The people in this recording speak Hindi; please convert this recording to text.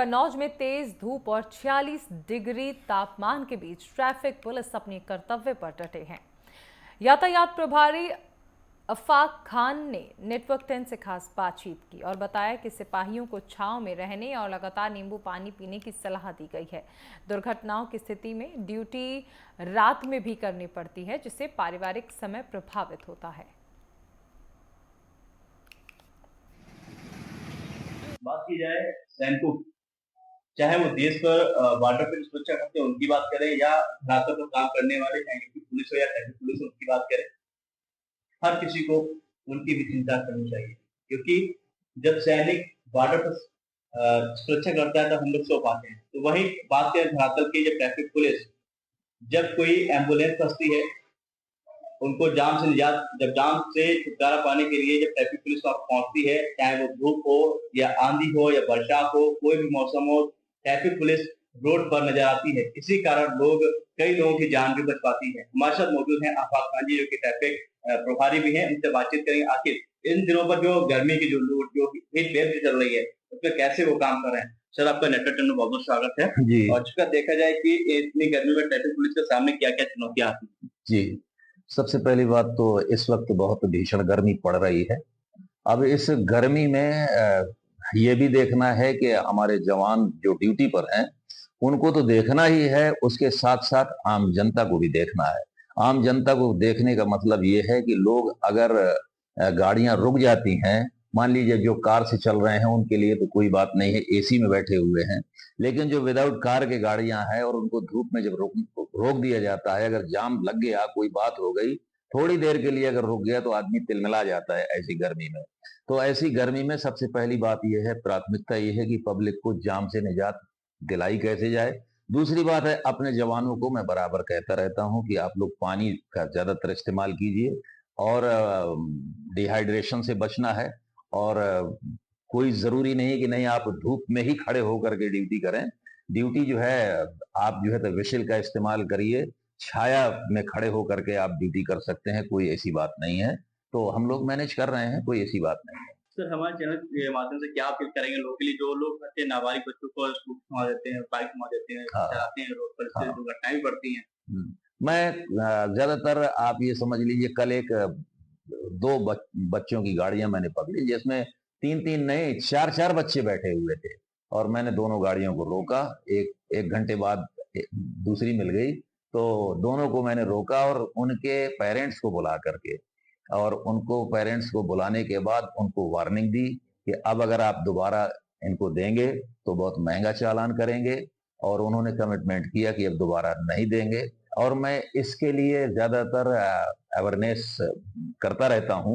कन्नौज में तेज धूप और 46 डिग्री तापमान के बीच ट्रैफिक पुलिस अपने कर्तव्य पर डटे हैं। यातायात प्रभारी अफाक खान ने नेटवर्क 10 से खास बातचीत की और बताया कि सिपाहियों को छांव में रहने और लगातार नींबू पानी पीने की सलाह दी गई है। दुर्घटनाओं की स्थिति में ड्यूटी रात में भी करनी पड़ती है, जिससे पारिवारिक समय प्रभावित होता है। बात की जाए सैनिकों की, चाहे वो देश पर बॉर्डर पर सुरक्षा करते हैं उनकी बात करें या धरातल पर काम करने वाले चाहे यूपी पुलिस हो या ट्रैफिक पुलिस हो उनकी बात करें, हर किसी को उनकी भी चिंता करनी चाहिए, क्योंकि जब सैनिक बॉर्डर पर सुरक्षा करता है तो हम लोग सो पाते हैं। तो वही बात करें धरातल की, जब ट्रैफिक पुलिस जब कोई एम्बुलेंस फंसती है उनको जाम से निजात, जब जाम से छुटकारा पाने के लिए जब ट्रैफिक पुलिस वहां पहुंचती है, चाहे वो धूप हो या आंधी हो या बरसात हो, कोई भी मौसम हो, ट्रैफिक पुलिस रोड पर नजर आती है। इसी कारण कई लोगों की जान भी बच पाती है। हमारे साथ मौजूद हैं आफाक खान जी, जो कि ट्रैफिक प्रभारी भी हैं। उनसे बातचीत करेंगे आखिर इन दिनों पर जो गर्मी की जो हीट वेव चल रही है उसमें कैसे वो काम कर रहे हैं। सर, आपका नेटवर्क में बहुत बहुत स्वागत है जी। और जिसका देखा जाए कि इतनी गर्मी में ट्रैफिक पुलिस के सामने क्या क्या चुनौतियां आती है। जी, सबसे पहली बात तो इस वक्त बहुत भीषण गर्मी पड़ रही है। अब इस गर्मी में ये भी देखना है कि हमारे जवान जो ड्यूटी पर हैं उनको तो देखना ही है, उसके साथ साथ आम जनता को भी देखना है। आम जनता को देखने का मतलब ये है कि लोग अगर गाड़ियां रुक जाती हैं, मान लीजिए जो कार से चल रहे हैं उनके लिए तो कोई बात नहीं है, एसी में बैठे हुए हैं, लेकिन जो विदाउट कार के गाड़ियां हैं और उनको धूप में जब रोक दिया जाता है, अगर जाम लग गया, कोई बात हो गई, थोड़ी देर के लिए अगर रुक गया तो आदमी तिलमिला जाता है ऐसी गर्मी में। तो ऐसी गर्मी में सबसे पहली बात यह है, प्राथमिकता यह है कि पब्लिक को जाम से निजात दिलाई कैसे जाए। दूसरी बात है, अपने जवानों को मैं बराबर कहता रहता हूं कि आप लोग पानी का ज्यादातर इस्तेमाल कीजिए और डिहाइड्रेशन से बचना है। और कोई जरूरी नहीं कि नहीं आप धूप में ही खड़े होकर के ड्यूटी करें। ड्यूटी जो है, आप जो है तो विशिल का इस्तेमाल करिए, छाया में खड़े होकर के आप ड्यूटी कर सकते हैं, कोई ऐसी बात नहीं है। तो हम लोग मैनेज कर रहे हैं, कोई ऐसी बात नहीं है। सर, हमारे चैनल के माध्यम से क्या अपील करेंगे लोगों के लिए जो लोग अच्छे नाबालिग बच्चों को स्कूल घुमा देते हैं, बाइक घुमा देते हैं, हाँ, चलाते हैं रोड पर, इससे हाँ। दुर्घटनाएं भी बढ़ती हैं। मैं ज्यादातर आप ये समझ लीजिए, कल एक दो बच्चों की गाड़ियां मैंने पकड़ी जिसमें तीन तीन नहीं, चार चार बच्चे बैठे हुए थे और मैंने दोनों गाड़ियों को रोका। एक एक घंटे बाद दूसरी मिल गई तो दोनों को मैंने रोका और उनके पेरेंट्स को बुला करके, और उनको पेरेंट्स को बुलाने के बाद उनको वार्निंग दी कि अब अगर आप दोबारा इनको देंगे तो बहुत महंगा चालान करेंगे, और उन्होंने कमिटमेंट किया कि अब दोबारा नहीं देंगे। और मैं इसके लिए ज्यादातर अवेयरनेस करता रहता हूं।